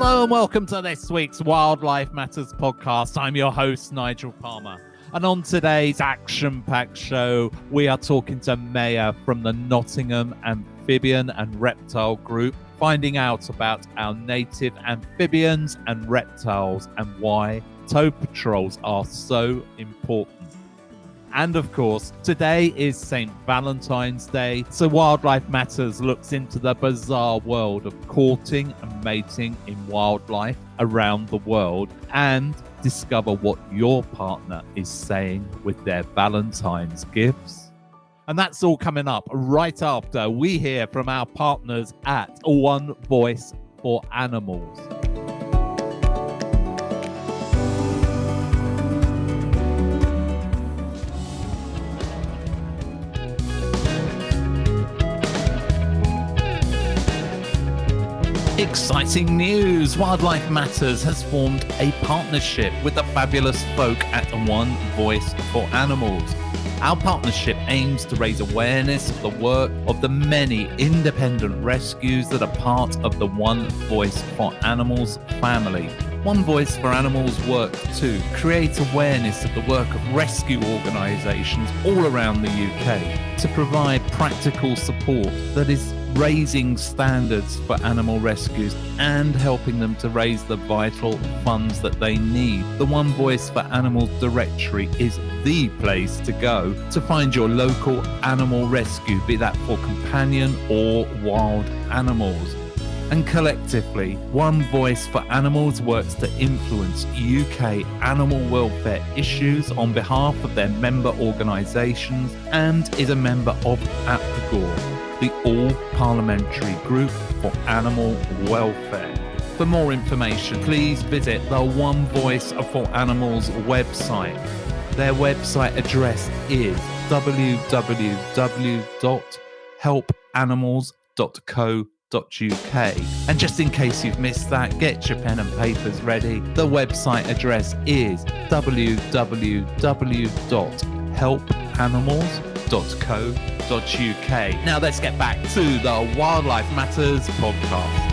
Hello and welcome to this week's Wildlife Matters podcast. I'm your host, Nigel Palmer. And on today's action-packed show, we are talking to Maiya from the Nottingham Amphibian and Reptile group, finding out about our native amphibians and reptiles and why tow patrols are so important. And of course, today is St Valentine's Day, so Wildlife Matters looks into the bizarre world of courting and mating in wildlife around the world and discover what your partner is saying with their Valentine's gifts. And that's all coming up right after we hear from our partners at One Voice for Animals. Exciting news! Wildlife Matters has formed a partnership with the fabulous folk at One Voice for Animals. Our partnership aims to raise awareness of the work of the many independent rescues that are part of the One Voice for Animals family. One Voice for Animals work to create awareness of the work of rescue organisations all around the UK to provide practical support that is raising standards for animal rescues and helping them to raise the vital funds that they need. The One Voice for Animals directory is the place to go to find your local animal rescue, be that for companion or wild animals. And collectively, One Voice for Animals works to influence UK animal welfare issues on behalf of their member organisations and is a member of APGOR, the All-Parliamentary Group for Animal Welfare. For more information, please visit the One Voice for Animals website. Their website address is www.helpanimals.co.uk. And just in case you've missed that, get your pen and papers ready. The website address is www.helpanimals.co.uk. Now let's get back to the Wildlife Matters podcast.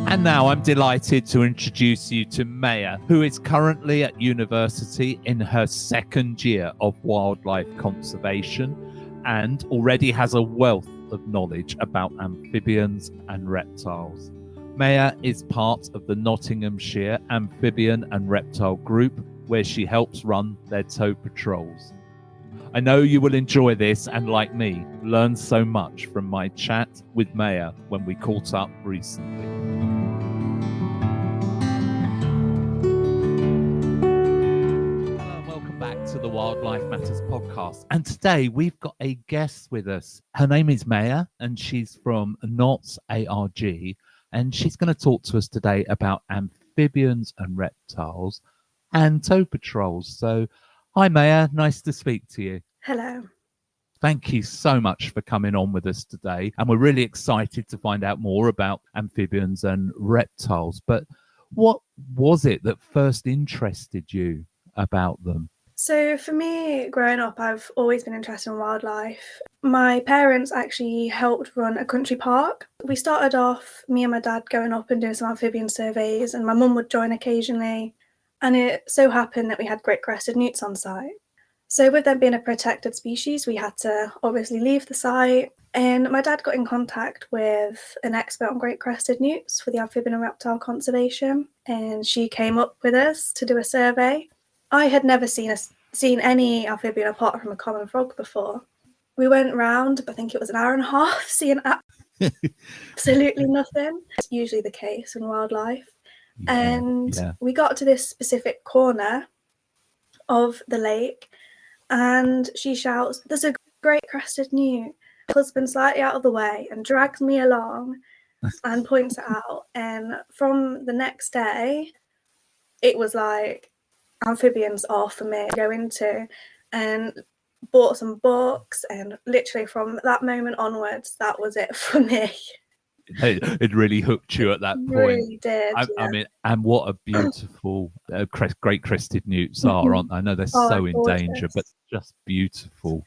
And now I'm delighted to introduce you to Maiya, who is currently at university in her second year of wildlife conservation and already has a wealth of knowledge about amphibians and reptiles. Maiya is part of the Nottinghamshire Amphibian and Reptile group, where she helps run their tow patrols. I know you will enjoy this and, like me, learn so much from my chat with Maiya when we caught up recently. To the Wildlife Matters podcast, and today we've got a guest with us. Her name is Maiya and she's from Notts ARG, and she's going to talk to us today about amphibians and reptiles and tow patrols. So hi Maiya, nice to speak to you. Hello. Thank you so much for coming on with us today, and we're really excited to find out more about amphibians and reptiles. But what was it that first interested you about them? So for me, growing up, I've always been interested in wildlife. My parents actually helped run a country park. We started off, me and my dad, going up and doing some amphibian surveys, and my mum would join occasionally. And it so happened that we had great crested newts on site. So with them being a protected species, we had to obviously leave the site. And my dad got in contact with an expert on great crested newts for the amphibian and reptile conservation. And she came up with us to do a survey. I had never seen any amphibian apart from a common frog before. We went round, I think it was an hour and a half, seeing absolutely nothing. It's usually the case in wildlife. We got to this specific corner of the lake, and she shouts, "There's a great crested newt." My husband slightly out of the way and drags me along and points it out. And from the next day, it was like, amphibians are for me to go into, and bought some books, and literally from that moment onwards, that was it for me. It really hooked you at that point. Really did, I yeah. mean, and what a beautiful great crested newts are, aren't they? I know they're Oh, so in danger, but gorgeous. just beautiful.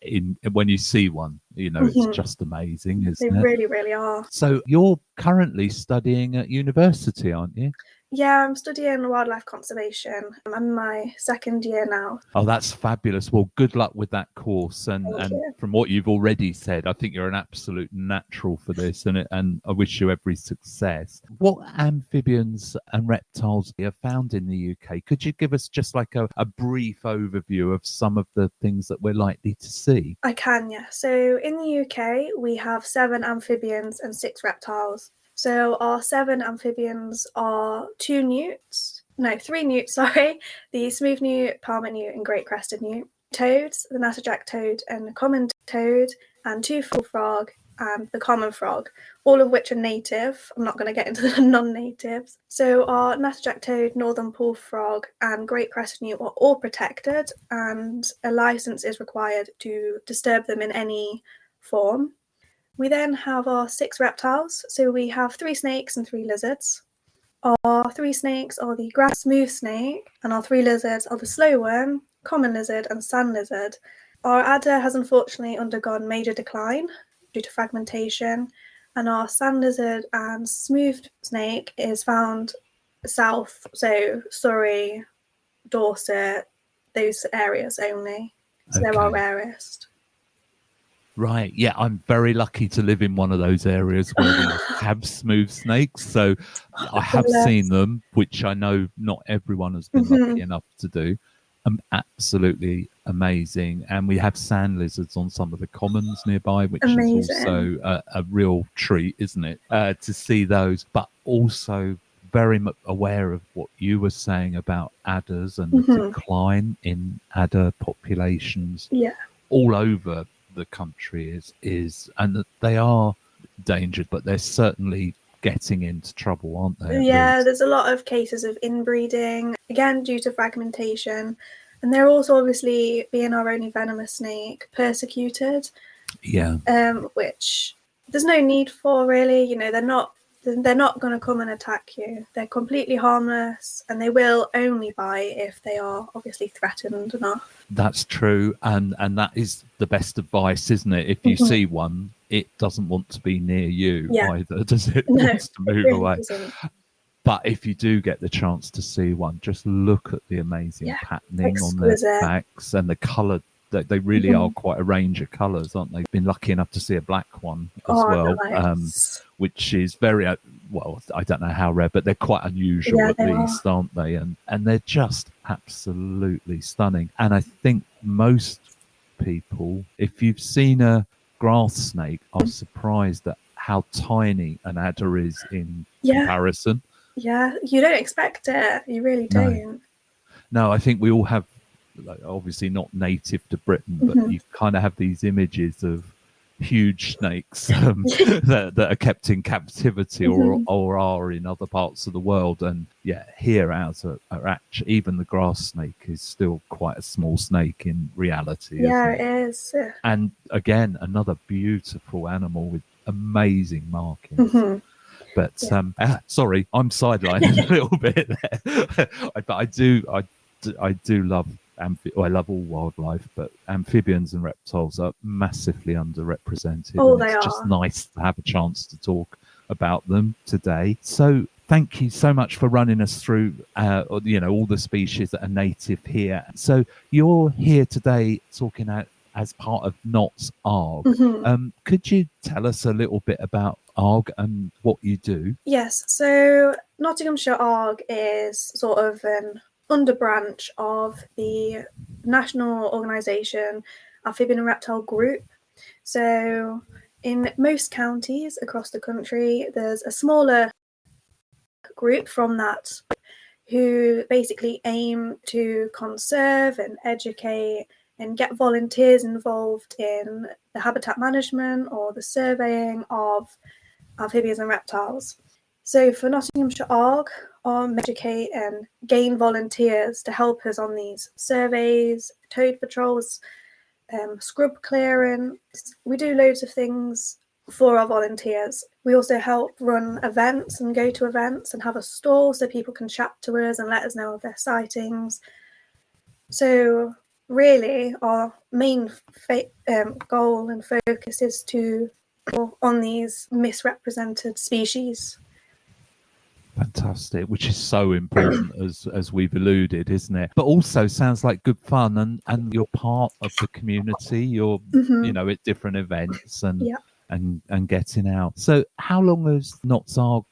In when you see one, it's Mhm. just amazing, They isn't it? really, really are. So you're currently studying at university, aren't you? Yeah, I'm studying wildlife conservation. I'm in my second year now. Oh, that's fabulous. Well, good luck with that course. Thank And you. from what you've already said, I think you're an absolute natural for this, and I wish you every success. What amphibians and reptiles are found in the UK? Could you give us just like a brief overview of some of the things that we're likely to see? I can, yeah. So in the UK, we have 7 amphibians and 6 reptiles. So our 7 amphibians are 3 newts, sorry, the smooth newt, palmet newt, and great crested newt. Toads, the natterjack toad and the common toad, and 2 full frog and the common frog, all of which are native. I'm not going to get into the non-natives. So our natterjack toad, northern pool frog, and great crested newt are all protected, and a license is required to disturb them in any form. We then have our 6 reptiles. So we have 3 snakes and 3 lizards. Our 3 snakes are the grass smooth snake, and our 3 lizards are the slow worm, common lizard, and sand lizard. Our adder has unfortunately undergone major decline due to fragmentation, and our sand lizard and smooth snake is found south, so Surrey, Dorset, those areas only. So they're our Okay. rarest. Right. Yeah, I'm very lucky to live in one of those areas where we have smooth snakes. So I have seen them, which I know not everyone has been lucky enough to do. Absolutely amazing. And we have sand lizards on some of the commons nearby, which is Amazing. also a real treat, isn't it? To see those, but also very much aware of what you were saying about adders and the decline in adder populations Yeah. all over the country is and that they are endangered, but they're certainly getting into trouble, aren't they? Yeah, there's a lot of cases of inbreeding, again due to fragmentation, and they're also obviously, being our only venomous snake, persecuted. Yeah. Which there's no need for, really. They're not going to come and attack you. They're completely harmless, and they will only bite if they are obviously threatened enough. That's true, and that is the best advice, isn't it? If you see one, it doesn't want to be near you either, does it? It No, wants to move really away. doesn't. But if you do get the chance to see one, just look at the amazing patterning on their backs and the colour. They really are quite a range of colours, aren't they? Been lucky enough to see a black one as well, nice. which is very well. I don't know how rare, but they're quite unusual at least, aren't they? And they're just absolutely stunning. And I think most people, if you've seen a grass snake, are surprised at how tiny an adder is in comparison. Yeah, you don't expect it. You really don't. No, I think we all have, obviously not native to Britain, but you kind of have these images of huge snakes that are kept in captivity or are in other parts of the world. And here ours are actually, even the grass snake is still quite a small snake in reality. Yeah, isn't it it is. And again, another beautiful animal with amazing markings. But sorry, I'm sidelined a little bit there. But I do love I love all wildlife, but amphibians and reptiles are massively underrepresented. Oh, and it's just nice to have a chance to talk about them today. So thank you so much for running us through all the species that are native here. So you're here today talking as part of Knott's ARG. Could you tell us a little bit about ARG and what you do? Yes, so Nottinghamshire ARG is sort of an underbranch of the national organisation Amphibian and Reptile Group. So in most counties across the country, there's a smaller group from that who basically aim to conserve and educate and get volunteers involved in the habitat management or the surveying of amphibians and reptiles. So for Nottinghamshire ARG, educate and gain volunteers to help us on these surveys, toad patrols, scrub clearance. We do loads of things for our volunteers. We also help run events and go to events and have a stall so people can chat to us and let us know of their sightings. So really our main goal and focus is to on these misrepresented species. Fantastic, which is so important as we've alluded, isn't it? But also sounds like good fun, and you're part of the community. You're you know, at different events and getting out. So how long has Notts Arg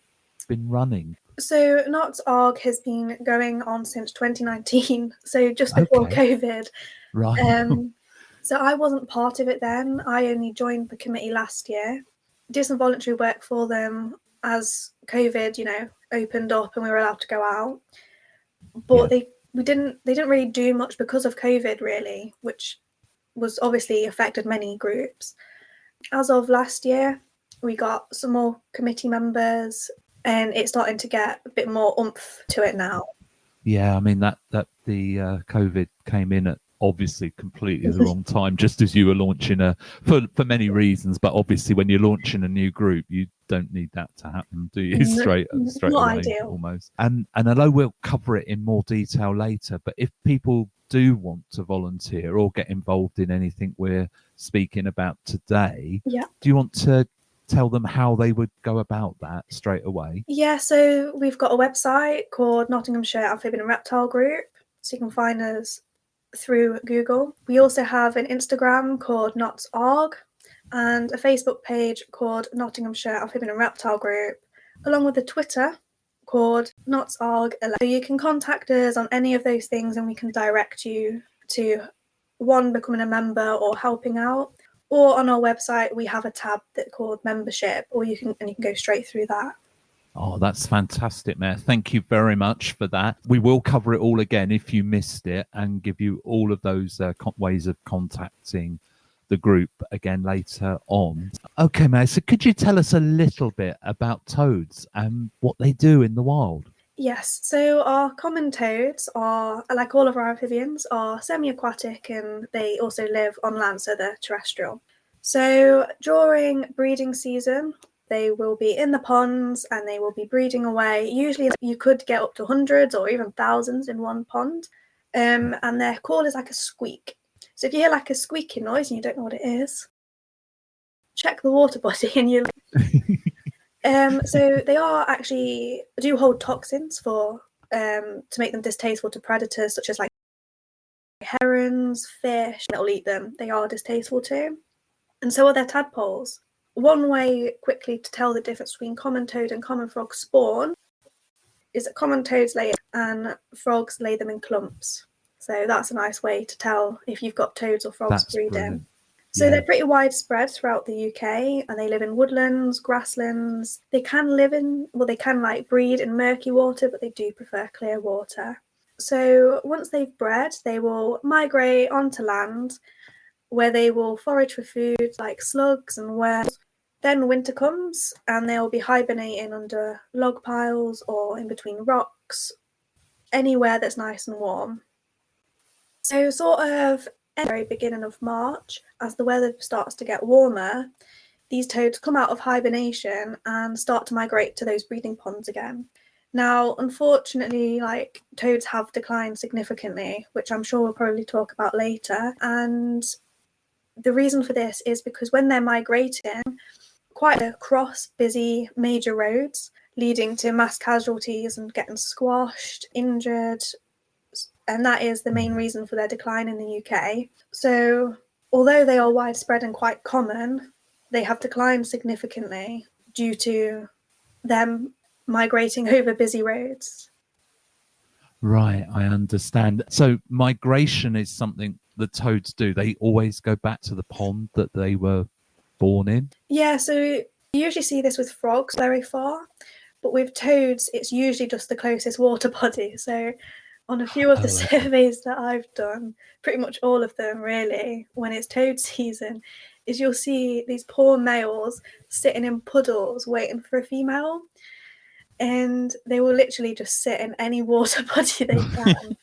been running? So Notts Arg has been going on since 2019, so just before COVID. Right. So I wasn't part of it then. I only joined the committee last year. Did some voluntary work for them as COVID, you know, opened up and we were allowed to go out. But they didn't really do much because of COVID, really, which was obviously affected many groups. As of last year, we got some more committee members, and it's starting to get a bit more oomph to it now. Yeah, I mean that the COVID came in at obviously completely the wrong time, just as you were launching for many reasons, but obviously when you're launching a new group, you don't need that to happen, do you? Straight away, ideal. Almost. And I know we'll cover it in more detail later, but if people do want to volunteer or get involved in anything we're speaking about today, do you want to tell them how they would go about that straight away? Yeah, so we've got a website called Nottinghamshire Amphibian and Reptile Group, so you can find us through Google. We also have an Instagram called Notts Arg and a Facebook page called Nottinghamshire Amphibian and Reptile Group, along with a Twitter called Notts Arg. So you can contact us on any of those things and we can direct you to one, becoming a member or helping out. Or on our website, we have a tab that's called membership, or you can go straight through that. Oh, that's fantastic, Maiya. Thank you very much for that. We will cover it all again if you missed it and give you all of those ways of contacting the group again later on. Okay, Maiya, so could you tell us a little bit about toads and what they do in the wild? Yes, so our common toads are, like all of our amphibians, are semi-aquatic and they also live on land, so they're terrestrial. So during breeding season, they will be in the ponds and they will be breeding away. Usually you could get up to hundreds or even thousands in one pond. And their call is like a squeak. So if you hear like a squeaking noise and you don't know what it is, check the water body and you'll... So they are actually do hold toxins for to make them distasteful to predators such as like herons, fish that will eat them. They are distasteful too. And so are their tadpoles. One way quickly to tell the difference between common toad and common frog spawn is that common toads lay and frogs lay them in clumps. So that's a nice way to tell if you've got toads or frogs breeding. Brilliant. So they're pretty widespread throughout the UK and they live in woodlands, grasslands. They can like breed in murky water, but they do prefer clear water. So once they've bred, they will migrate onto land where they will forage for food like slugs and worms. Then winter comes and they'll be hibernating under log piles or in between rocks, anywhere that's nice and warm. So sort of at the very beginning of March, as the weather starts to get warmer, these toads come out of hibernation and start to migrate to those breeding ponds again. Now, unfortunately, like toads have declined significantly, which I'm sure we'll probably talk about later. And the reason for this is because when they're migrating, quite across busy major roads, leading to mass casualties and getting squashed, injured, and that is the main reason for their decline in the UK. So although they are widespread and quite common, they have declined significantly due to them migrating over busy roads. Right, I understand. So migration is something the toads do. They always go back to the pond that they were born in? Yeah, so you usually see this with frogs very far, but with toads, it's usually just the closest water body. So on a few of the surveys that I've done, pretty much all of them really, when it's toad season, is you'll see these poor males sitting in puddles waiting for a female, and they will literally just sit in any water body they can.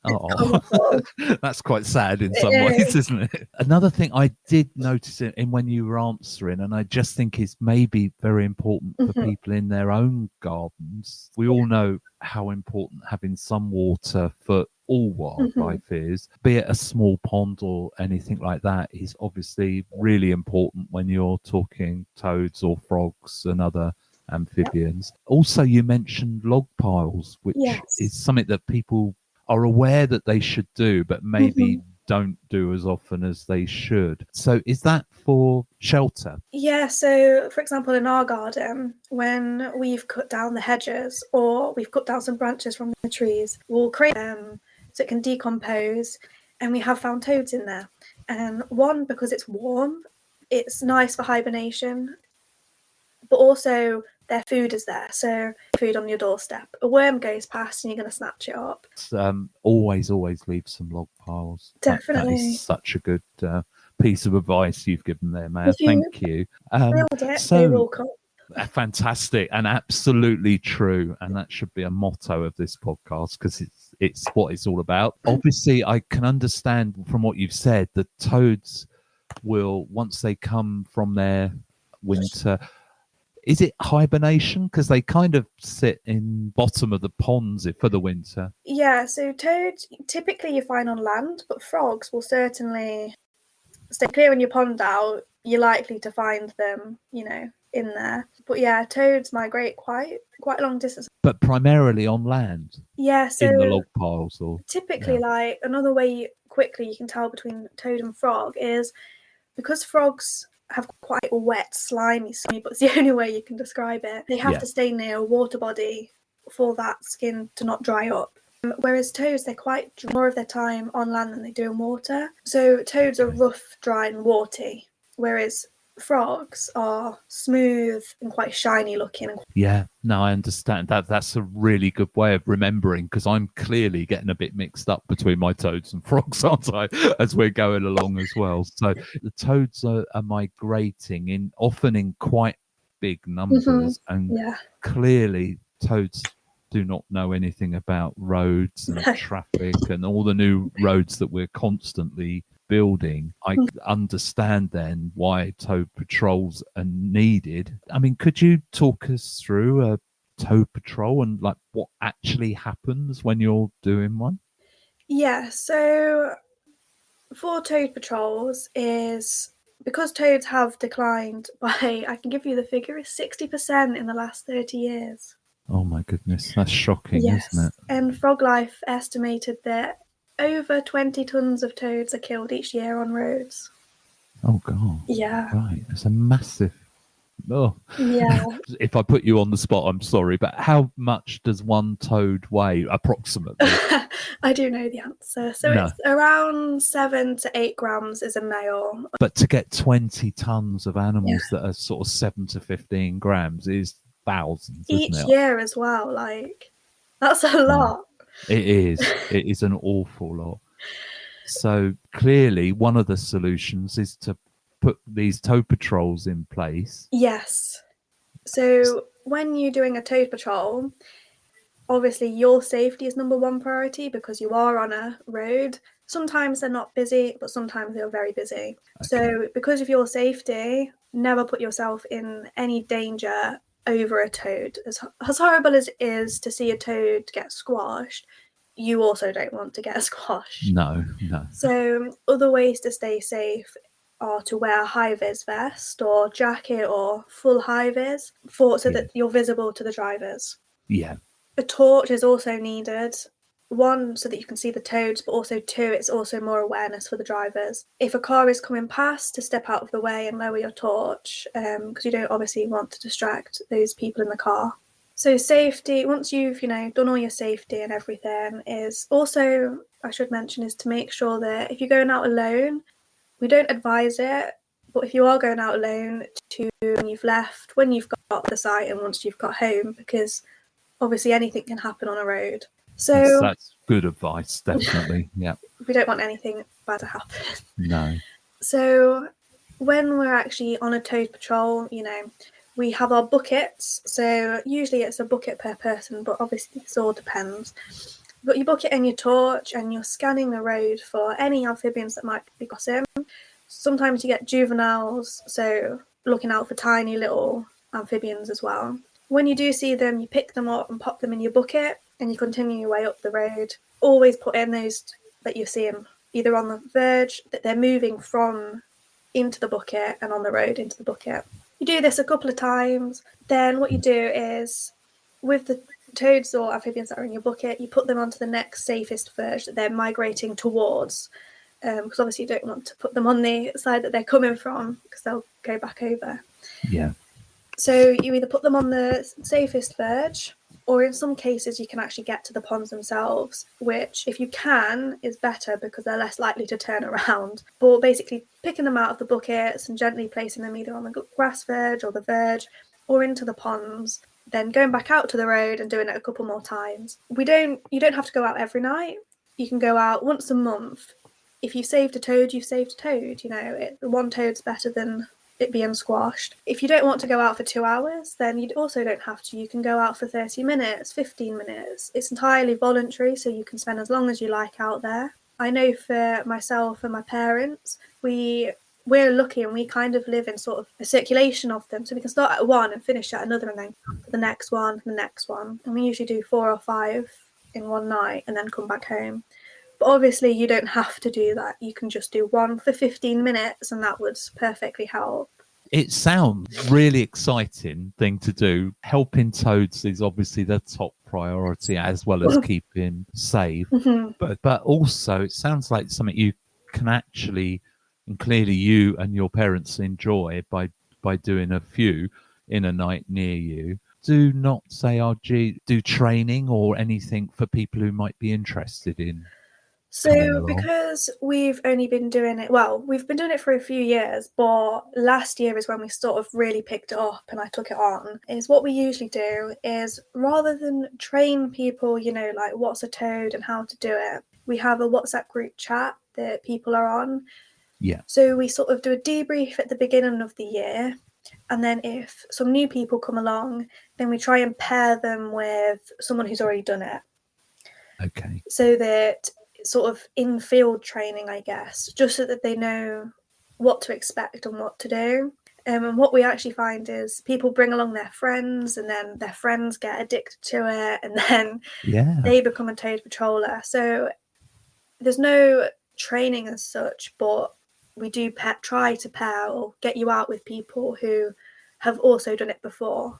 Oh, that's quite sad in some It ways, is. isn't it? Another thing I did notice in when you were answering, and I just think is maybe very important for Mhm. people in their own gardens. We all know how important having some water for all Mhm. wildlife is, be it a small pond or anything like that, is obviously really important when you're talking toads or frogs and other amphibians. Also, you mentioned log piles, which is Yes. something that people are aware that they should do, but maybe Mhm. don't do as often as they should. So, is that for shelter? Yeah, so for example, in our garden, when we've cut down the hedges or we've cut down some branches from the trees, we'll create them so it can decompose. And we have found toads in there. And one, because it's warm, it's nice for hibernation, but also their food is there. So, food on your doorstep. A worm goes past and you're going to snatch it up. Always leave some log piles. That is Definitely. such a good piece of advice you've given there, Maya. If you Thank you. build it, they So will come. fantastic and absolutely true, and that should be a motto of this podcast because it's what it's all about. Obviously, I can understand from what you've said that toads will, once they come from their winter, is it hibernation? Because they kind of sit in bottom of the ponds for the winter. Yeah, so toads typically you find on land, but frogs will certainly stay clearing your pond out. You're likely to find them, in there. But yeah, toads migrate quite a long distance. But primarily on land, Yeah, in the so log piles, or typically, yeah, like another way quickly you can tell between toad and frog is because frogs have quite a wet, slimy skin, but it's the only way you can describe it. They have yeah, to stay near a water body for that skin to not dry up. Whereas toads, they're quite more of their time on land than they do in water. So toads are okay. rough, dry, and warty, whereas frogs are smooth and quite shiny looking. Yeah, no, I understand that. That's a really good way of remembering because I'm clearly getting a bit mixed up between my toads and frogs, aren't I, as we're going along as well. So the toads are migrating in often in quite big numbers, and Yeah. clearly toads do not know anything about roads and traffic and all the new roads that we're constantly building. I understand then why tow patrols are needed. I mean, could you talk us through a tow patrol and like what actually happens when you're doing one? Yeah, so for toad patrols is because toads have declined by, I can give you the figure, is 60% in the last 30 years. Oh my goodness, that's shocking, isn't Yes. it? And Frog Life estimated that over 20 tons of toads are killed each year on roads. Oh god. Yeah. Right. It's a massive. Oh, Yeah. if I put you on the spot, I'm sorry, but how much does one toad weigh approximately? I do know the answer. So No, it's around 7 to 8 grams is a male. but to get 20 tons of Yeah. animals that are sort of 7 to 15 grams is thousands, isn't Each it? year as well. Like, that's a Wow. lot. It is. It is an awful lot. So clearly, one of the solutions is to put these tow patrols in place. Yes. So when you're doing a toad patrol, obviously your safety is number one priority because you are on a road. Sometimes they're not busy, but sometimes they're very busy. Okay. So because of your safety, never put yourself in any danger over a toad. As horrible as it is to see a toad get squashed, you also don't want to get squashed. No, no. So other ways to stay safe are to wear a high-vis vest or jacket or full high-vis so Yeah. that you're visible to the drivers. Yeah. A torch is also needed. One, so that you can see the toads, but also two, it's also more awareness for the drivers. If a car is coming past, to step out of the way and lower your torch, because you don't obviously want to distract those people in the car. So safety, once you've, done all your safety and everything, is also, I should mention, is to make sure that if you're going out alone, we don't advise it, but if you are going out alone, to when you've left, when you've got the site and once you've got home, because obviously anything can happen on a road. So That's good advice, definitely. Yeah. we don't want anything bad to happen. No. So when we're actually on a toad patrol, we have our buckets. So usually it's a bucket per person, but obviously this all depends. But you book it in your torch and you're scanning the road for any amphibians that might be crossing. Sometimes you get juveniles, so looking out for tiny little amphibians as well. When you do see them, you pick them up and pop them in your bucket and you continue your way up the road. Always put in those that you're seeing either on the verge, that they're moving from into the bucket, and on the road into the bucket. You do this a couple of times. Then what you do is, with the toads or amphibians that are in your bucket, you put them onto the next safest verge that they're migrating towards, because obviously you don't want to put them on the side that they're coming from because they'll go back over. Yeah. So you either put them on the safest verge, or in some cases you can actually get to the ponds themselves, which, if you can, is better because they're less likely to turn around. But basically picking them out of the buckets and gently placing them either on the grass verge or the verge or into the ponds, then going back out to the road and doing it a couple more times. You don't have to go out every night. You can go out once a month. If you've saved a toad, you've saved a toad. One toad's better than it being squashed. If you don't want to go out for 2 hours, then you also don't have to. You can go out for 30 minutes, 15 minutes. It's entirely voluntary, so you can spend as long as you like out there. I know for myself and my parents, we're lucky and we kind of live in sort of a circulation of them. So we can start at one and finish at another and then the next one, the next one. And we usually do 4 or 5 in one night and then come back home. But obviously you don't have to do that. You can just do one for 15 minutes and that would perfectly help. It sounds really exciting thing to do. Helping toads is obviously the top priority, as well as keeping safe. But also it sounds like something you can actually, and clearly you and your parents enjoy by doing a few in a night near you. Do not say, do training or anything for people who might be interested in. So because we've only been doing it, we've been doing it for a few years, but last year is when we sort of really picked it up and I took it on, is what we usually do is, rather than train people, like what's a toad and how to do it, we have a WhatsApp group chat that people are on. Yeah. So we sort of do a debrief at the beginning of the year. And then if some new people come along, then we try and pair them with someone who's already done it. Okay. So that sort of in-field training, I guess, just so that they know what to expect and what to do. And what we actually find is people bring along their friends and then their friends get addicted to it and then they become a toad patroller. So there's no training as such, but we do try to pair or get you out with people who have also done it before.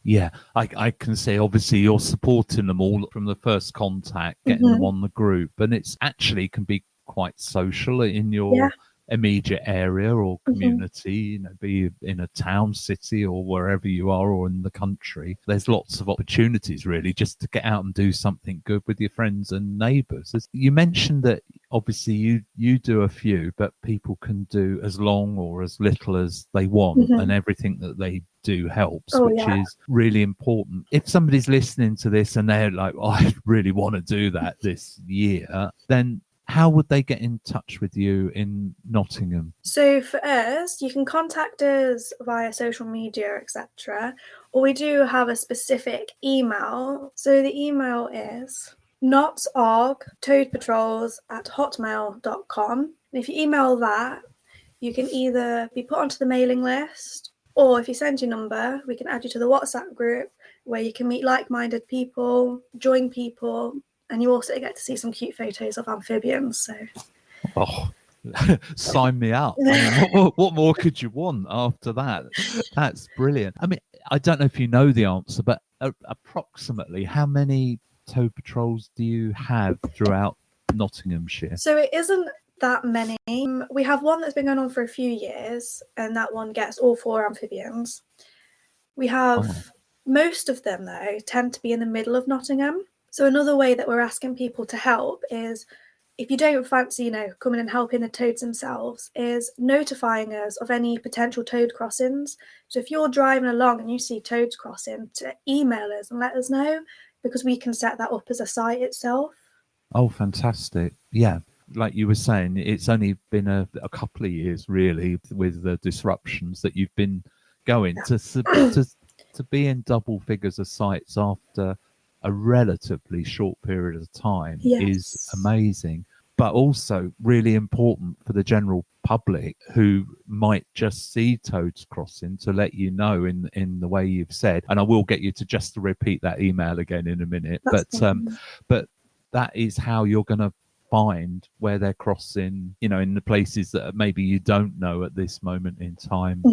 Yeah, I can say obviously you're supporting them all from the first contact, getting them on the group, and it's actually can be quite social in your immediate area or community, be in a town, city, or wherever you are, or in the country. There's lots of opportunities really just to get out and do something good with your friends and neighbours. You mentioned that obviously you do a few, but people can do as long or as little as they want, and everything that they do helps, which is really important. If somebody's listening to this and they're like, I really want to do that this year, then how would they get in touch with you in Nottingham? So for us, you can contact us via social media, etc. Or we do have a specific email. So the email is notsorg.toadpatrols@hotmail.com. And if you email that, you can either be put onto the mailing list, or if you send your number, we can add you to the WhatsApp group where you can meet like-minded people, join people, and you also get to see some cute photos of amphibians. So, sign me up. I mean, what more could you want after that? That's brilliant. I mean, I don't know if you know the answer, but approximately how many toad patrols do you have throughout Nottinghamshire? So it isn't that many. We have one that's been going on for a few years, and that one gets all 4 amphibians. We have most of them, though, tend to be in the middle of Nottingham. So another way that we're asking people to help is, if you don't fancy, coming and helping the toads themselves, is notifying us of any potential toad crossings. So if you're driving along and you see toads crossing, to email us and let us know, because we can set that up as a site itself. Oh, fantastic. Yeah. Like you were saying, it's only been a couple of years, really, with the disruptions that you've been going to be in double figures of sites after a relatively short period of time is Yes. amazing, but also really important for the general public who might just see toads crossing, to let you know in the way you've said. And I will get you to just to repeat that email again in a minute. That's But that is how you're going to find where they're crossing, you know, in the places that maybe you don't know at this moment in time.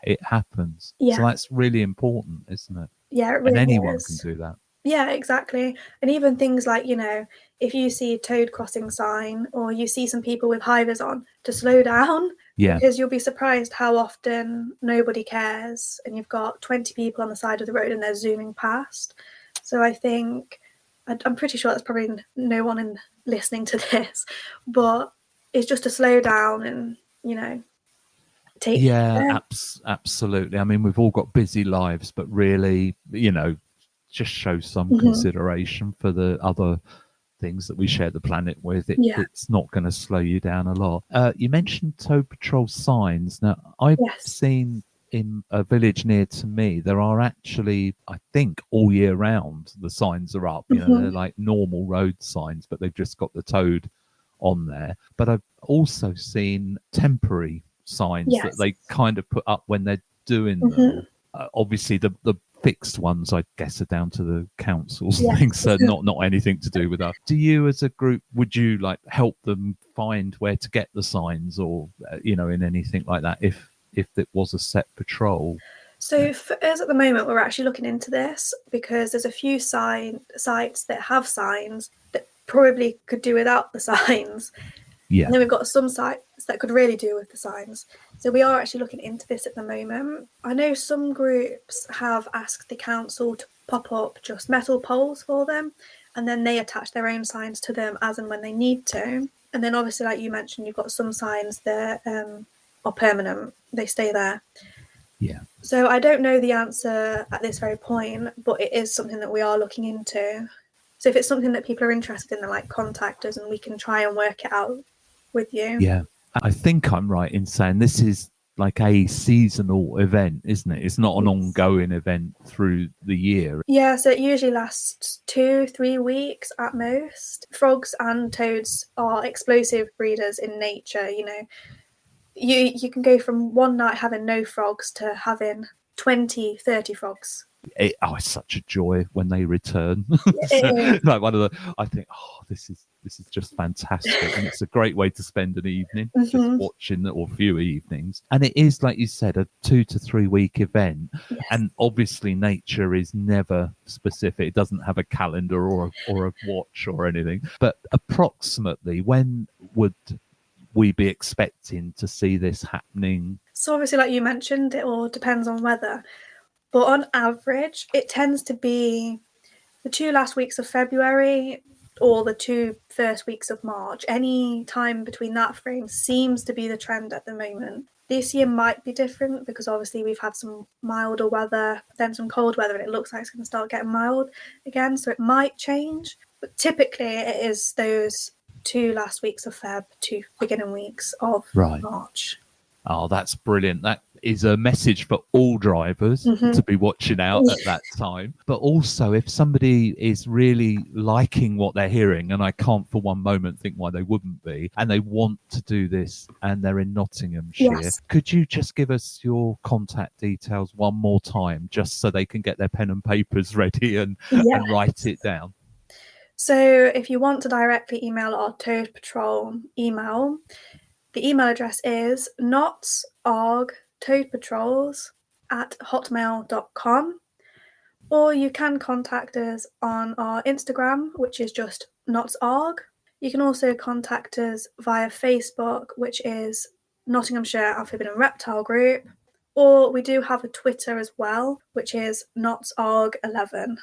It happens. Yeah. So that's really important, isn't it? Yeah, it And really anyone is. can do that. Yeah, exactly. And even things like, you know, if you see a toad crossing sign, or you see some people with hivers on, to slow down, Yeah. because you'll be surprised how often nobody cares and you've got 20 people on the side of the road and they're zooming past. So I think, I'm pretty sure there's probably no one listening to this, but it's just to slow down and, you know, take. Yeah, absolutely. I mean, we've all got busy lives, but really, you know, just show some consideration for the other things that we share the planet with. It's not going to slow you down a lot. You mentioned toad patrol signs. Now, I've seen in a village near to me, there are actually, I think, all year round, the signs are up. You know, they're like normal road signs, but they've just got the toad on there. But I've also seen temporary signs that they kind of put up when they're doing them. Obviously, the fixed ones, I guess, are down to the councils and things, so not anything to do with us. Do you, as a group, would you like help them find where to get the signs, or you know, in anything like that, if it was a set patrol? So for us at the moment, we're actually looking into this, because there's a few sites that have signs that probably could do without the signs. Yeah. And then we've got some sites that could really do with the signs. So we are actually looking into this at the moment. I know some groups have asked the council to pop up just metal poles for them, and then they attach their own signs to them as and when they need to. And then obviously, like you mentioned, you've got some signs that are permanent. They stay there. Yeah. So I don't know the answer at this very point, but it is something that we are looking into. So if it's something that people are interested in, then like contact us and we can try and work it out with you. Yeah. I think I'm right in saying this is like a seasonal event, isn't it? It's not an ongoing event through the year. Yeah, so it usually lasts 2-3 weeks at most. Frogs and toads are explosive breeders in nature, you know. You can go from one night having no frogs to having 20-30 frogs. It's such a joy when they return. Like one of the, I think, this is just fantastic, and it's a great way to spend an evening just watching, or a few evenings. And it is, like you said, a 2 to 3 week event. And obviously nature is never specific. It doesn't have a calendar or a watch or anything. But approximately when would we be expecting to see this happening? So obviously, like you mentioned, it all depends on weather. But on average, it tends to be the 2 last weeks of February or the 2 first weeks of March. Any time between that frame seems to be the trend at the moment. This year might be different because obviously we've had some milder weather, then some cold weather, and it looks like it's going to start getting mild again. So it might change. But typically it is those 2 last weeks of Feb to beginning weeks of March. Oh, that's brilliant. That is a message for all drivers to be watching out at that time. But also, if somebody is really liking what they're hearing, and I can't for one moment think why they wouldn't be, and they want to do this and they're in Nottinghamshire, could you just give us your contact details one more time, just so they can get their pen and papers ready and write it down? So if you want to directly email our Toad Patrol email, the email address is knotsargtoadpatrols@hotmail.com, or you can contact us on our Instagram, which is just knotsarg. You can also contact us via Facebook, which is Nottinghamshire Amphibian and Reptile Group, or we do have a Twitter as well, which is knotsarg11.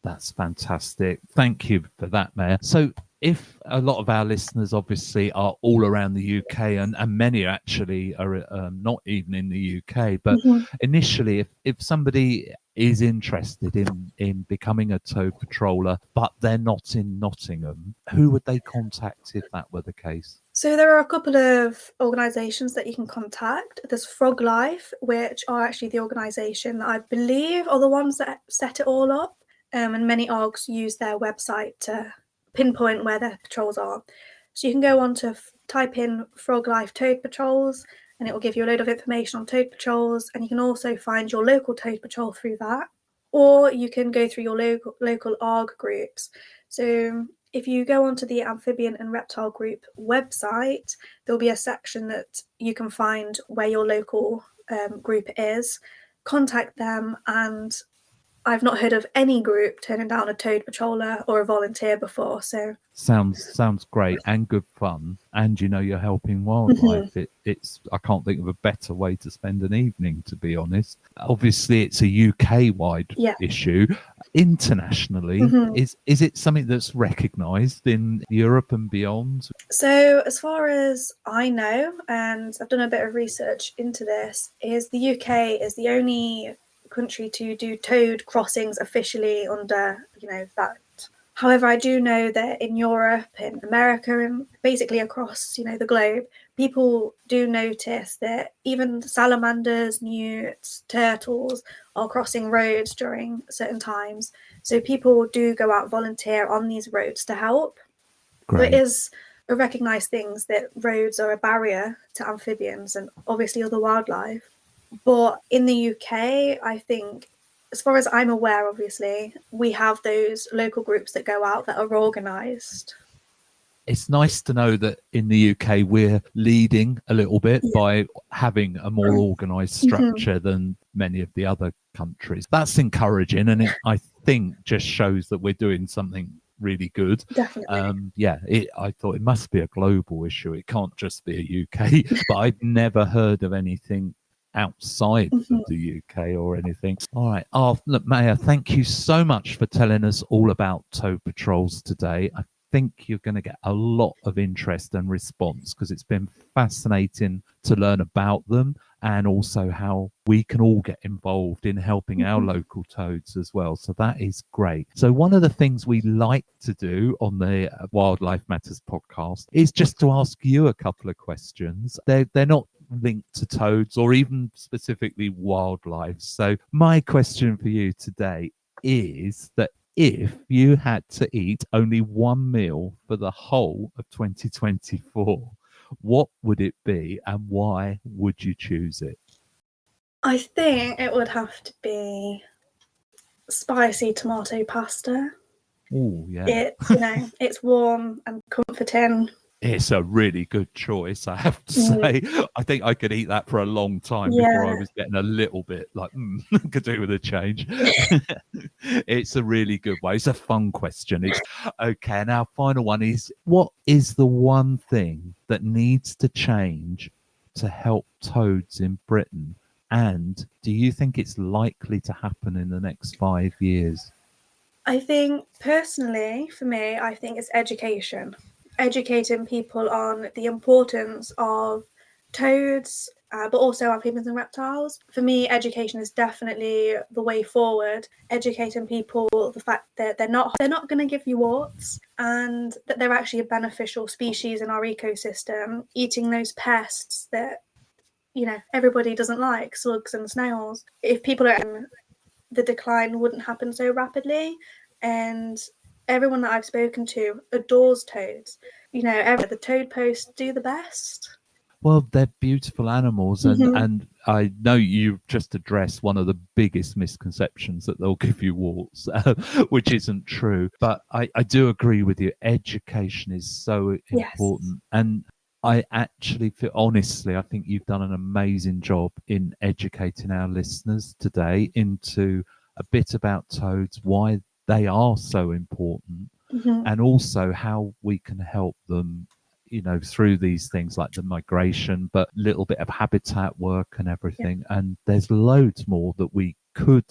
That's fantastic. Thank you for that, Maiya. So if a lot of our listeners obviously are all around the UK, and many actually are not even in the UK, but initially if somebody is interested in becoming a toad patroller, but they're not in Nottingham, who would they contact if that were the case? So there are a couple of organisations that you can contact. There's Frog Life, which are actually the organisation that I believe are the ones that set it all up. and many orgs use their website to pinpoint where their patrols are. So you can go on to type in Frog Life Toad Patrols, and it will give you a load of information on toad patrols, and you can also find your local toad patrol through that. Or you can go through your local org groups. So if you go onto the Amphibian and Reptile group website, there'll be a section that you can find where your local group is. Contact them, and I've not heard of any group turning down a toad patroller or a volunteer before. So sounds great and good fun, and you're helping wildlife. It's I can't think of a better way to spend an evening, to be honest. Obviously it's a UK wide issue. Internationally, is it something that's recognized in Europe and beyond? So as far as I know, and I've done a bit of research into this, is the UK is the only country to do toad crossings officially under that. However, I do know that in Europe, in America, and basically across the globe, people do notice that even salamanders, newts, turtles are crossing roads during certain times. So people do go out volunteer on these roads to help. Great. It is a recognised thing that roads are a barrier to amphibians and obviously other wildlife. But in the UK, I think, as far as I'm aware, obviously, we have those local groups that go out that are organised. It's nice to know that in the UK we're leading a little bit by having a more organised structure than many of the other countries. That's encouraging, and I think just shows that we're doing something really good. Definitely. I thought it must be a global issue. It can't just be a UK, but I'd never heard of anything outside of the UK or anything. All right. Look, Maiya, thank you so much for telling us all about toad patrols today. I think you're going to get a lot of interest and response, because it's been fascinating to learn about them, and also how we can all get involved in helping our local toads as well. So that is great. So one of the things we like to do on the Wildlife Matters podcast is just to ask you a couple of questions. They're not linked to toads or even specifically wildlife. So my question for you today is that if you had to eat only one meal for the whole of 2024, what would it be, and why would you choose it? I think it would have to be spicy tomato pasta. Oh, yeah. It's warm and comforting. It's a really good choice, I have to say. I think I could eat that for a long time before I was getting a little bit like, could do with a change. It's a really good way. It's a fun question. Okay, and our final one is, what is the one thing that needs to change to help toads in Britain? And do you think it's likely to happen in the next 5 years? I think, personally, for me, I think it's education. Educating people on the importance of toads, but also amphibians and reptiles. For me, education is definitely the way forward. Educating people the fact that they're not going to give you warts, and that they're actually a beneficial species in our ecosystem, eating those pests that everybody doesn't like, slugs and snails. If people are, the decline wouldn't happen so rapidly. And everyone that I've spoken to adores toads. The toad posts do the best. Well, they're beautiful animals, and I know you've just addressed one of the biggest misconceptions, that they'll give you warts, which isn't true. But I do agree with you. Education is so important. And I actually feel, honestly, I think you've done an amazing job in educating our listeners today into a bit about toads, why they are so important, and also how we can help them, through these things like the migration, but a little bit of habitat work and everything. And there's loads more that we could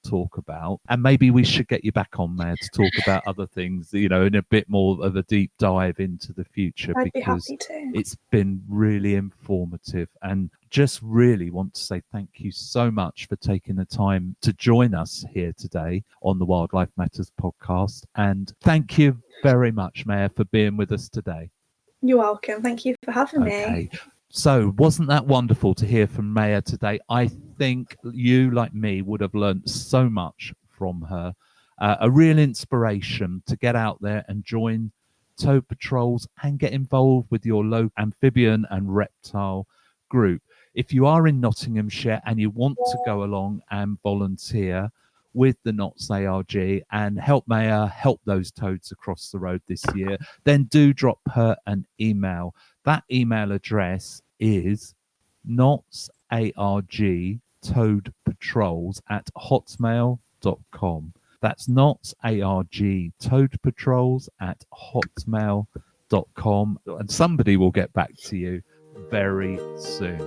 talk about, and maybe we should get you back on, Maiya, to talk about other things, in a bit more of a deep dive into the future. I'd be because happy to. It's been really informative, and just really want to say thank you so much for taking the time to join us here today on the Wildlife Matters podcast. And thank you very much, Maiya, for being with us today. You're welcome. Thank you for having me. So wasn't that wonderful to hear from Maiya today? I think you, like me, would have learnt so much from her. a real inspiration to get out there and join tow patrols and get involved with your local amphibian and reptile group. If you are in Nottinghamshire and you want to go along and volunteer with the Knots ARG and help Maiya help those toads across the road this year, then do drop her an email. That email address is knotsargtoadpatrols@hotmail.com. That's knotsargtoadpatrols@hotmail.com, and somebody will get back to you very soon.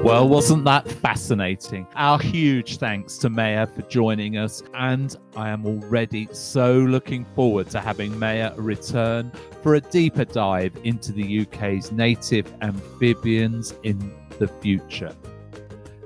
Well, wasn't that fascinating? Our huge thanks to Maiya for joining us, and I am already so looking forward to having Maiya return for a deeper dive into the UK's native amphibians in the future.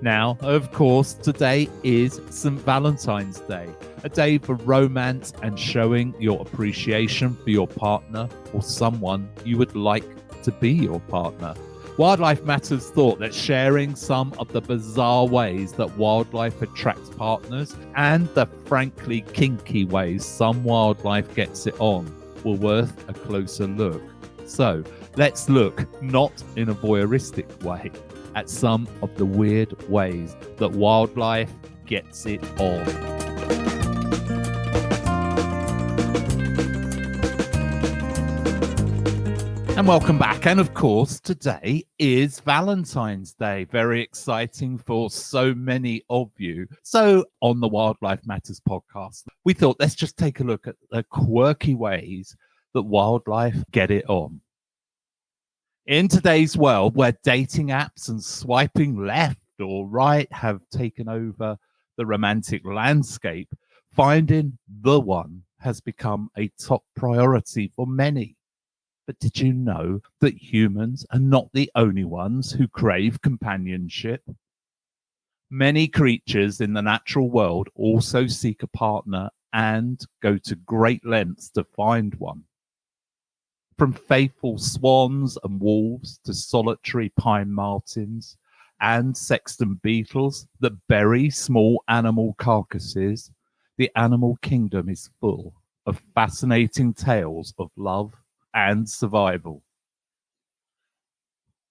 Now, of course, today is St Valentine's Day, a day for romance and showing your appreciation for your partner or someone you would like to be your partner. Wildlife Matters thought that sharing some of the bizarre ways that wildlife attracts partners and the frankly kinky ways some wildlife gets it on were worth a closer look. So let's look, not in a voyeuristic way, at some of the weird ways that wildlife gets it on. And welcome back. And of course, today is Valentine's Day. Very exciting for so many of you. So on the Wildlife Matters podcast, we thought let's just take a look at the quirky ways that wildlife get it on. In today's world, where dating apps and swiping left or right have taken over the romantic landscape, finding the one has become a top priority for many. But did you know that humans are not the only ones who crave companionship? Many creatures in the natural world also seek a partner and go to great lengths to find one. From faithful swans and wolves to solitary pine martens and sexton beetles that bury small animal carcasses, the animal kingdom is full of fascinating tales of love and survival.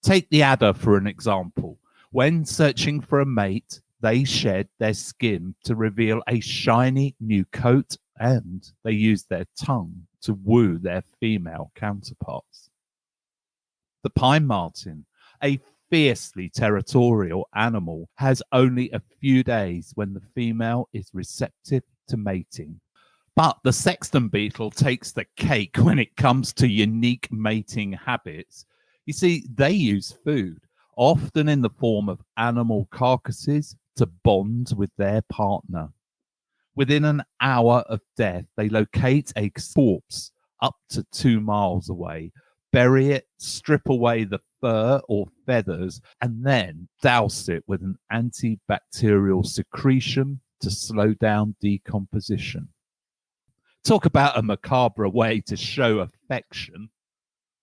Take the adder for an example. When searching for a mate, they shed their skin to reveal a shiny new coat, and they use their tongue to woo their female counterparts. The pine marten, a fiercely territorial animal, has only a few days when the female is receptive to mating. But the sexton beetle takes the cake when it comes to unique mating habits. You see, they use food, often in the form of animal carcasses, to bond with their partner. Within an hour of death, they locate a corpse up to 2 miles away, bury it, strip away the fur or feathers, and then douse it with an antibacterial secretion to slow down decomposition. Talk about a macabre way to show affection.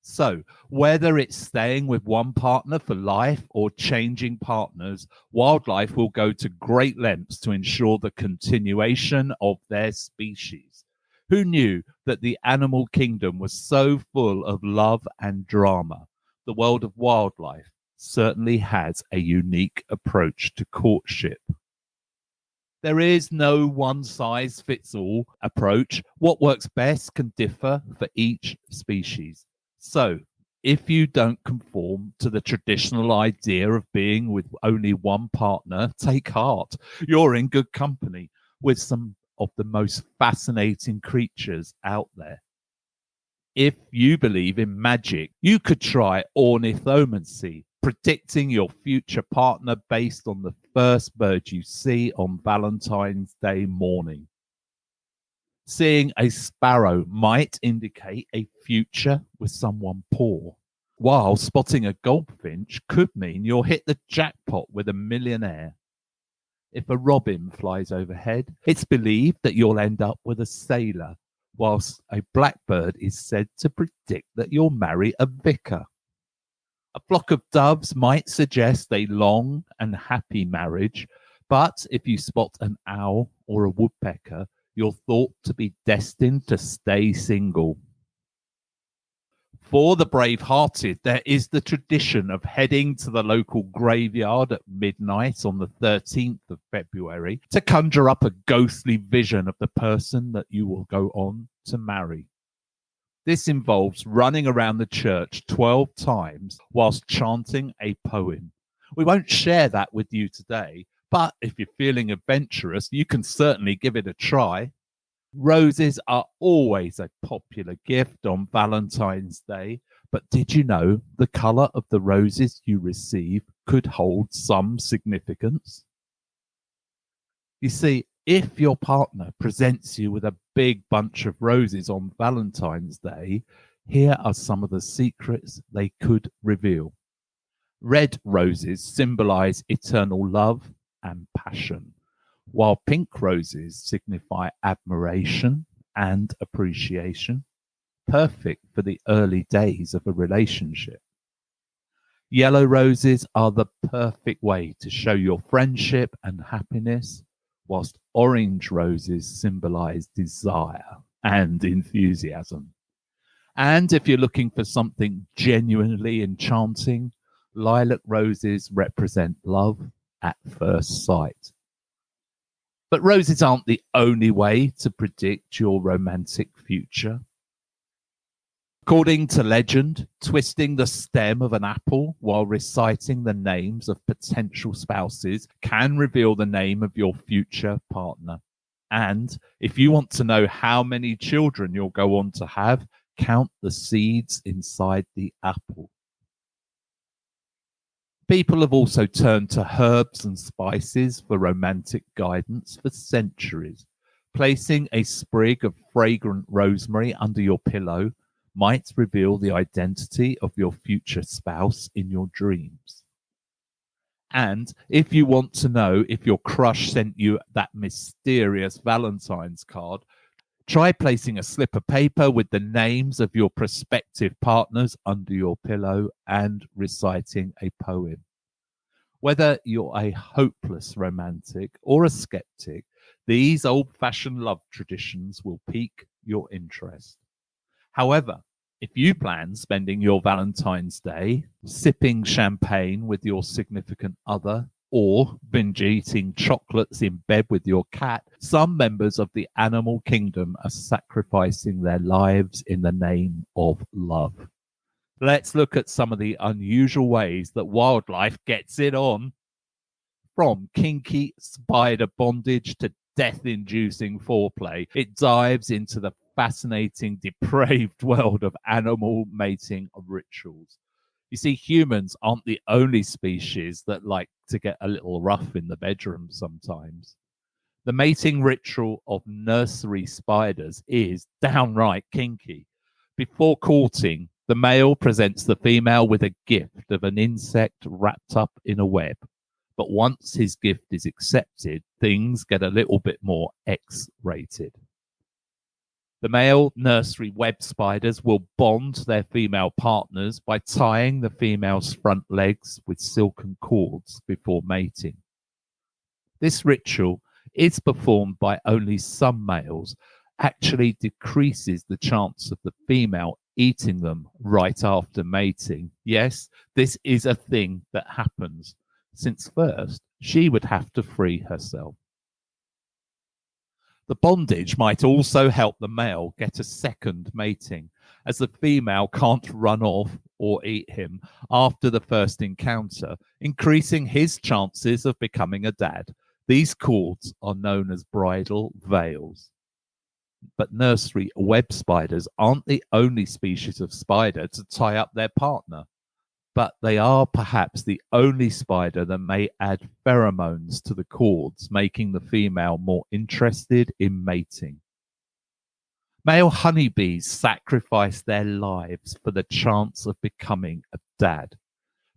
So, whether it's staying with one partner for life or changing partners, wildlife will go to great lengths to ensure the continuation of their species. Who knew that the animal kingdom was so full of love and drama? The world of wildlife certainly has a unique approach to courtship. There is no one-size-fits-all approach. What works best can differ for each species. So, if you don't conform to the traditional idea of being with only one partner, take heart. You're in good company with some of the most fascinating creatures out there. If you believe in magic, you could try ornithomancy, predicting your future partner based on the first bird you see on Valentine's Day morning. Seeing a sparrow might indicate a future with someone poor, while spotting a goldfinch could mean you'll hit the jackpot with a millionaire. If a robin flies overhead, it's believed that you'll end up with a sailor, whilst a blackbird is said to predict that you'll marry a vicar. A flock of doves might suggest a long and happy marriage, but if you spot an owl or a woodpecker, you're thought to be destined to stay single. For the brave-hearted, there is the tradition of heading to the local graveyard at midnight on the 13th of February to conjure up a ghostly vision of the person that you will go on to marry. This involves running around the church 12 times whilst chanting a poem. We won't share that with you today, but if you're feeling adventurous, you can certainly give it a try. Roses are always a popular gift on Valentine's Day, but did you know the colour of the roses you receive could hold some significance? You see, if your partner presents you with a big bunch of roses on Valentine's Day, here are some of the secrets they could reveal. Red roses symbolize eternal love and passion, while pink roses signify admiration and appreciation, perfect for the early days of a relationship. Yellow roses are the perfect way to show your friendship and happiness, whilst orange roses symbolize desire and enthusiasm. And if you're looking for something genuinely enchanting, lilac roses represent love at first sight. But roses aren't the only way to predict your romantic future. According to legend, twisting the stem of an apple while reciting the names of potential spouses can reveal the name of your future partner. And if you want to know how many children you'll go on to have, count the seeds inside the apple. People have also turned to herbs and spices for romantic guidance for centuries. Placing a sprig of fragrant rosemary under your pillow might reveal the identity of your future spouse in your dreams. And if you want to know if your crush sent you that mysterious Valentine's card, try placing a slip of paper with the names of your prospective partners under your pillow and reciting a poem. Whether you're a hopeless romantic or a skeptic, these old-fashioned love traditions will pique your interest. However, if you plan spending your Valentine's Day sipping champagne with your significant other or binge eating chocolates in bed with your cat, some members of the animal kingdom are sacrificing their lives in the name of love. Let's look at some of the unusual ways that wildlife gets it on. From kinky spider bondage to death-inducing foreplay, it dives into the fascinating, depraved world of animal mating rituals. You see, humans aren't the only species that like to get a little rough in the bedroom sometimes. The mating ritual of nursery spiders is downright kinky. Before courting, the male presents the female with a gift of an insect wrapped up in a web. But once his gift is accepted, things get a little bit more X-rated. The male nursery web spiders will bond their female partners by tying the female's front legs with silken cords before mating. This ritual is performed by only some males, actually decreases the chance of the female eating them right after mating. Yes, this is a thing that happens, since first she would have to free herself. The bondage might also help the male get a second mating, as the female can't run off or eat him after the first encounter, increasing his chances of becoming a dad. These cords are known as bridal veils. But nursery web spiders aren't the only species of spider to tie up their partner, but they are perhaps the only spider that may add pheromones to the cords, making the female more interested in mating. Male honeybees sacrifice their lives for the chance of becoming a dad.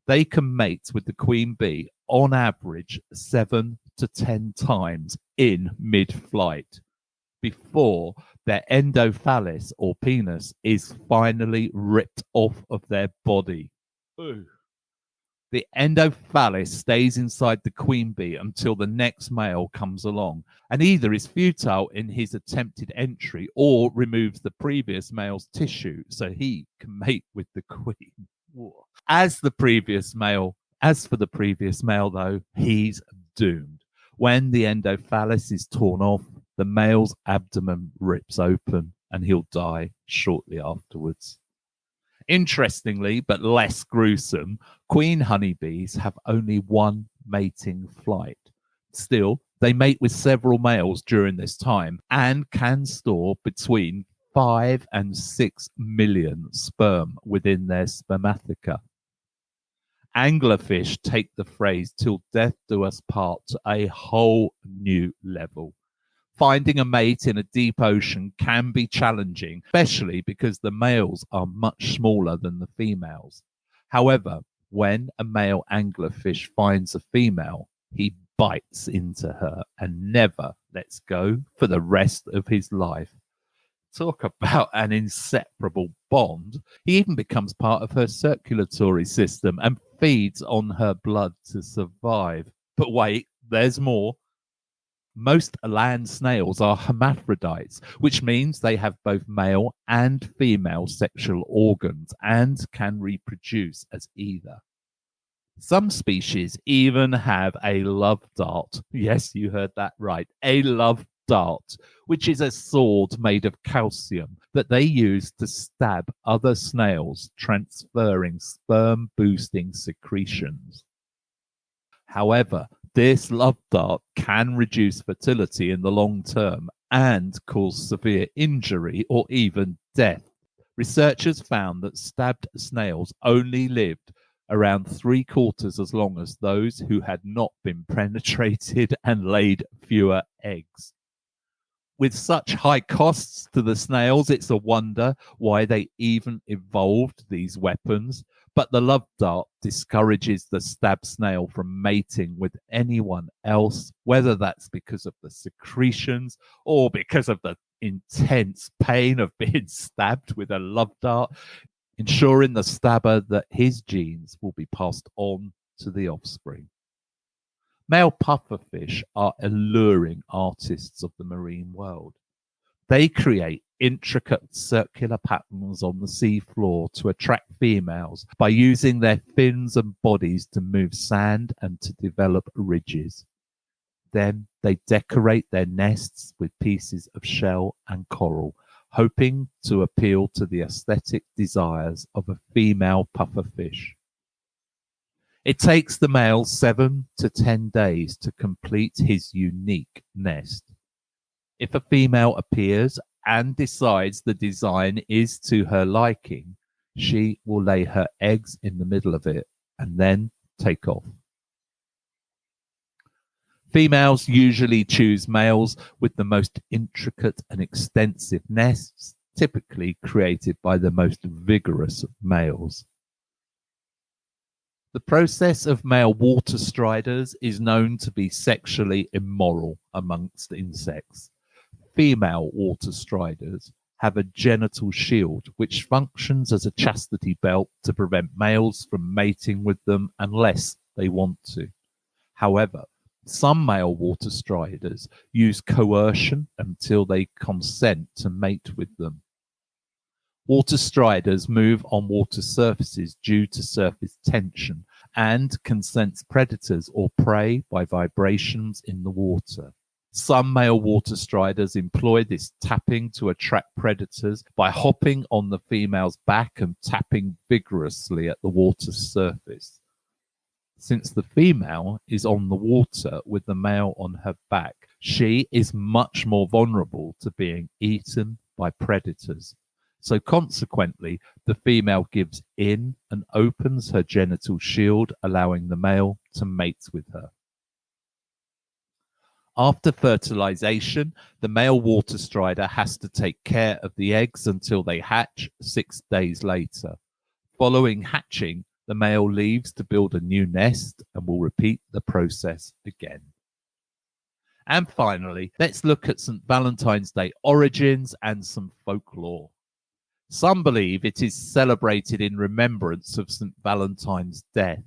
They can mate with the queen bee on average 7 to 10 times in mid-flight. before their endophallus or penis is finally ripped off of their body. Ooh. The endophallus stays inside the queen bee until the next male comes along and either is futile in his attempted entry or removes the previous male's tissue so he can mate with the queen. As for the previous male, though, he's doomed. When the endophallus is torn off, the male's abdomen rips open and he'll die shortly afterwards. Interestingly, but less gruesome, queen honeybees have only one mating flight. Still, they mate with several males during this time and can store between 5 and 6 million sperm within their spermatheca. Anglerfish take the phrase "till death do us part" to a whole new level. Finding a mate in a deep ocean can be challenging, especially because the males are much smaller than the females. However, when a male anglerfish finds a female, he bites into her and never lets go for the rest of his life. Talk about an inseparable bond. He even becomes part of her circulatory system and feeds on her blood to survive. But wait, there's more. Most land snails are hermaphrodites, which means they have both male and female sexual organs and can reproduce as either. Some species even have a love dart. Yes, you heard that right. A love dart, which is a sword made of calcium that they use to stab other snails, transferring sperm-boosting secretions. However, this love dart can reduce fertility in the long term and cause severe injury or even death. Researchers found that stabbed snails only lived around 3/4 as long as those who had not been penetrated and laid fewer eggs. With such high costs to the snails, it's a wonder why they even evolved these weapons. But the love dart discourages the stabbed snail from mating with anyone else, whether that's because of the secretions or because of the intense pain of being stabbed with a love dart, ensuring the stabber that his genes will be passed on to the offspring. Male pufferfish are alluring artists of the marine world. They create intricate circular patterns on the seafloor to attract females by using their fins and bodies to move sand and to develop ridges. Then they decorate their nests with pieces of shell and coral, hoping to appeal to the aesthetic desires of a female pufferfish. It takes the male 7 to 10 days to complete his unique nest. If a female appears and decides the design is to her liking, she will lay her eggs in the middle of it and then take off. Females usually choose males with the most intricate and extensive nests, typically created by the most vigorous males. The process of male water striders is known to be sexually immoral amongst insects. Female water striders have a genital shield which functions as a chastity belt to prevent males from mating with them unless they want to. However, some male water striders use coercion until they consent to mate with them. Water striders move on water surfaces due to surface tension and can sense predators or prey by vibrations in the water. Some male water striders employ this tapping to attract predators by hopping on the female's back and tapping vigorously at the water's surface. Since the female is on the water with the male on her back, she is much more vulnerable to being eaten by predators. So consequently, the female gives in and opens her genital shield, allowing the male to mate with her. After fertilization, the male water strider has to take care of the eggs until they hatch 6 days later. Following hatching, the male leaves to build a new nest and will repeat the process again. And finally, let's look at St Valentine's Day origins and some folklore. Some believe it is celebrated in remembrance of St Valentine's death.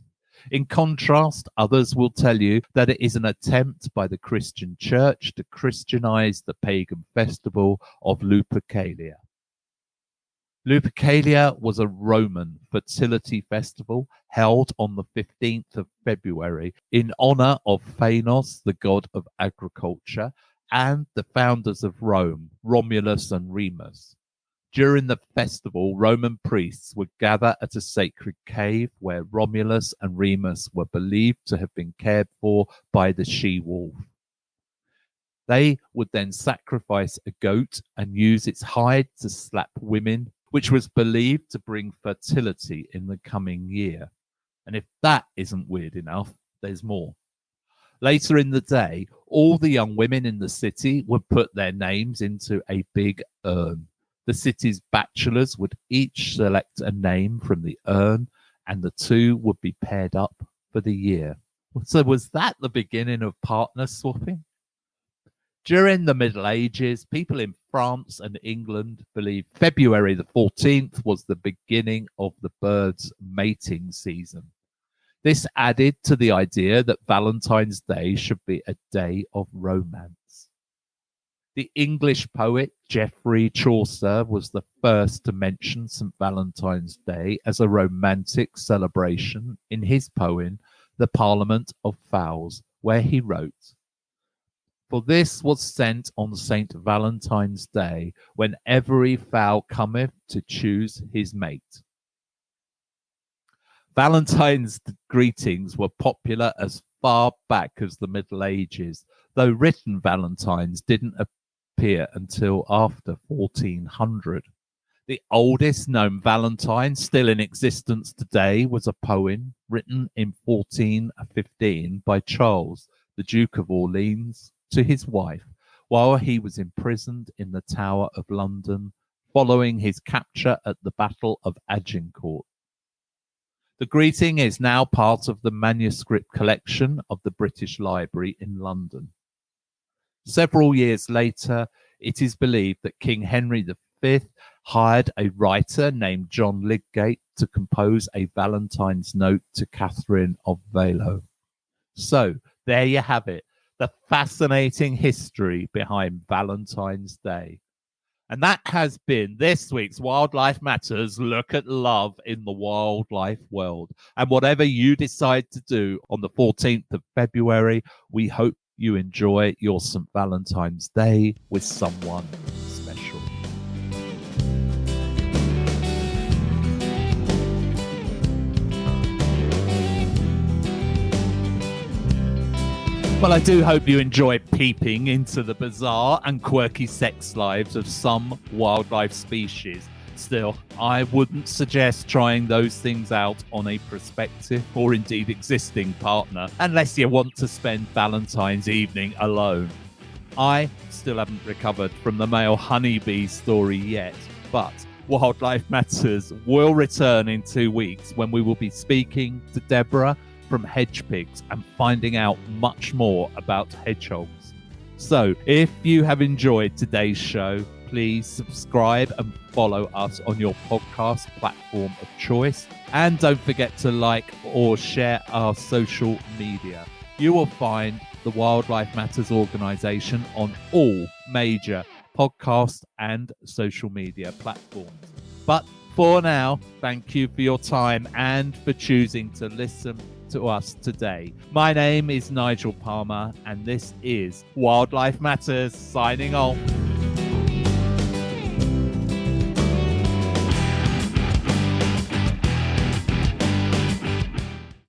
In contrast, others will tell you that it is an attempt by the Christian Church to Christianize the pagan festival of Lupercalia. Lupercalia was a Roman fertility festival held on the 15th of February in honor of Phanos, the god of agriculture, and the founders of Rome, Romulus and Remus. During the festival, Roman priests would gather at a sacred cave where Romulus and Remus were believed to have been cared for by the she-wolf. They would then sacrifice a goat and use its hide to slap women, which was believed to bring fertility in the coming year. And if that isn't weird enough, there's more. Later in the day, all the young women in the city would put their names into a big urn. The city's bachelors would each select a name from the urn, and the two would be paired up for the year. So was that the beginning of partner swapping? During the Middle Ages, people in France and England believed February the 14th was the beginning of the birds' mating season. This added to the idea that Valentine's Day should be a day of romance. The English poet Geoffrey Chaucer was the first to mention St Valentine's Day as a romantic celebration in his poem, The Parliament of Fowls, where he wrote, "For this was sent on St Valentine's Day, when every fowl cometh to choose his mate." Valentine's greetings were popular as far back as the Middle Ages, though written Valentines didn't appear until after 1400. The oldest known Valentine still in existence today was a poem written in 1415 by Charles, the Duke of Orleans, to his wife while he was imprisoned in the Tower of London following his capture at the Battle of Agincourt. The greeting is now part of the manuscript collection of the British Library in London. Several years later, it is believed that King Henry V hired a writer named John Lydgate to compose a Valentine's note to Catherine of Valois. So, there you have it, the fascinating history behind Valentine's Day. And that has been this week's Wildlife Matters Look at Love in the Wildlife World. And whatever you decide to do on the 14th of February, we hope you enjoy your St. Valentine's Day with someone special. Well, I do hope you enjoy peeping into the bizarre and quirky sex lives of some wildlife species. Still, I wouldn't suggest trying those things out on a prospective or indeed existing partner unless you want to spend Valentine's evening alone. I still haven't recovered from the male honeybee story yet, but Wildlife Matters will return in 2 weeks when we will be speaking to Deborah from Hedgepigs and finding out much more about hedgehogs. So, if you have enjoyed today's show, please subscribe and follow us on your podcast platform of choice. And don't forget to like or share our social media. You will find the Wildlife Matters organization on all major podcast and social media platforms. But for now, thank you for your time and for choosing to listen to us today. My name is Nigel Palmer, and this is Wildlife Matters signing off.